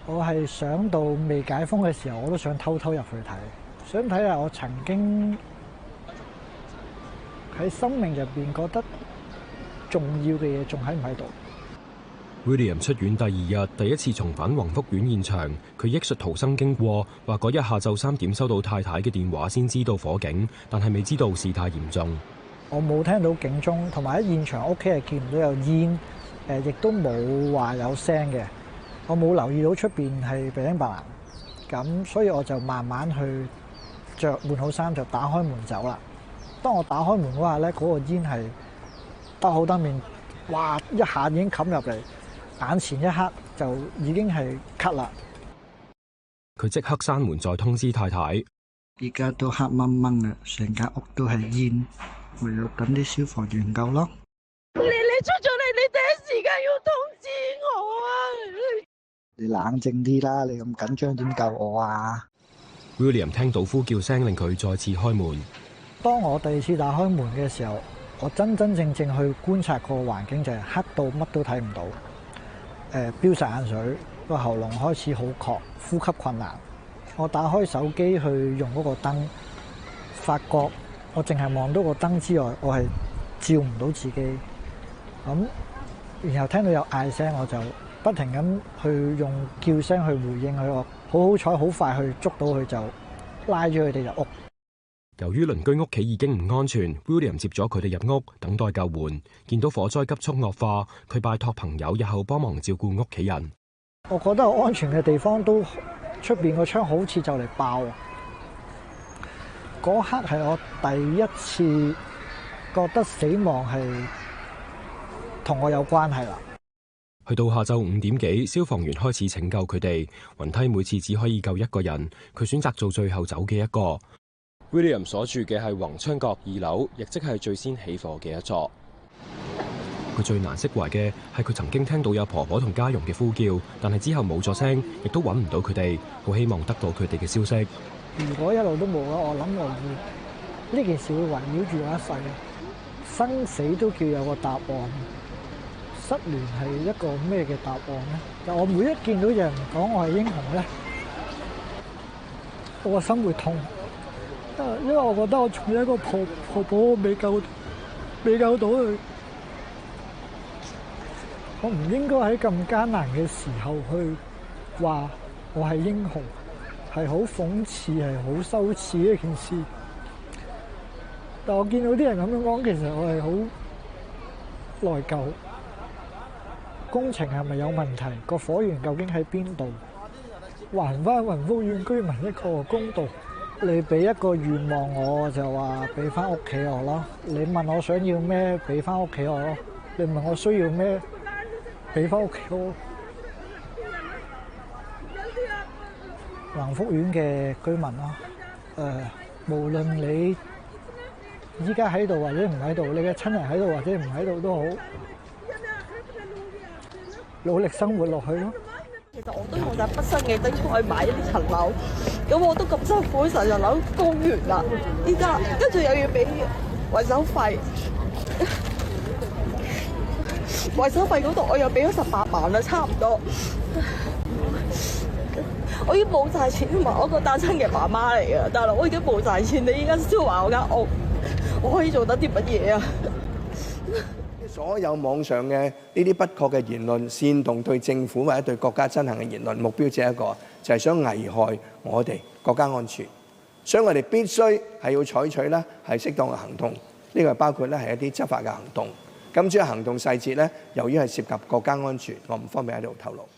我係想到未解封嘅時候，我都想偷偷入去睇，想睇下我曾經喺生命入邊覺得重要嘅嘢仲喺唔喺度。William 出院第二日，第一次重返宏福苑現場，佢憶述逃生經過，話嗰日下晝3點收到太太嘅電話，先知道火警，但係未知道事態嚴重。我冇聽到警鐘，同埋喺現場屋企係見唔到有煙，亦都冇話有聲嘅。我冇留意到出邊係鼻青白藍，咁所以我就慢慢去換好衫就打開門走啦。當我打開門嗰下咧，嗰個煙係得好得面，哇！一下已經冚入嚟，眼前一刻就已經係咳啦。佢即刻閂門，再通知太太。而家都黑掹掹啦，成間屋都係煙，唯有等啲消防員救咯。你出咗嚟，你第一時間要通知我啊！你冷靜啲啦，你咁緊張點救我啊 ？William 聽到呼叫聲，令佢再次開門。當我第二次打開門嘅時候，我真正去觀察個環境，就係黑到乜都睇唔到，飆晒眼水，個喉嚨開始好渴，呼吸困難。我打開手機去用嗰個燈，發覺我淨係望到個燈之外，我係照唔到自己。咁然後聽到有嗌聲，我就不停咁去用叫聲去回應佢。我好彩，好快去捉到佢，就拉咗佢哋入屋。由於鄰居屋企已經唔安全 ，William 接咗佢哋入屋等待救援。見到火災急速惡化，佢拜託朋友日後幫忙照顧屋企人。我覺得好安全嘅地方都出邊個窗好似就嚟爆。嗰刻係我第一次覺得死亡係同我有關係啦。去到下晝5點幾，消防員開始拯救佢哋。雲梯每次只可以救一個人，佢選擇做最後走嘅一個。William 所住嘅係宏昌閣2樓，亦即係最先起火嘅一座。佢最難釋懷嘅係佢曾經聽到有婆婆同家傭嘅呼叫，但係之後冇咗聲，亦都揾唔到佢哋。好希望得到佢哋嘅消息。如果一路都冇啦，我諗我會呢件事會圍繞住我一世。生死都叫有個答案，失聯係一個咩嘅答案咧？但我每一見到有人講我係英雄咧，我個心會痛。因為我覺得我仲有一個婆婆未救到佢，我唔應該喺咁艱難嘅時候去話我係英雄，係好諷刺，係好羞恥嘅一件事。但我見到啲人咁樣講，其實我係好內疚。工程係咪有問題？個火源究竟喺邊度？還返宏福苑居民一個公道。你俾一個願望我，就話俾翻屋企我咯。你問我想要咩，俾翻屋企我咯。你問我需要咩，俾翻屋企我。宏福苑嘅居民咯，無論你依家喺度或者唔喺度，你嘅親人喺度或者唔喺度都好，努力生活落去咯。其實我都用晒畢生嘅積蓄去買一層樓，咁我都咁辛苦成日樓供完啦，依家跟住又要俾維修費，維修費嗰度我又俾咗18萬啦，差唔多。我已經冇晒錢，同埋我個單親嘅媽媽嚟嘅，大佬我已經冇晒錢，你依家燒壞我間屋，我可以做得啲乜嘢啊？所有網上嘅呢啲不確嘅言論，煽動對政府或者對國家憎恨嘅言論，目標只係一個，就係想危害我哋國家安全。所以我哋必須係要採取咧係適當嘅行動，呢個包括咧係一啲執法嘅行動。咁至於行動細節咧，由於係涉及國家安全，我唔方便喺度透露。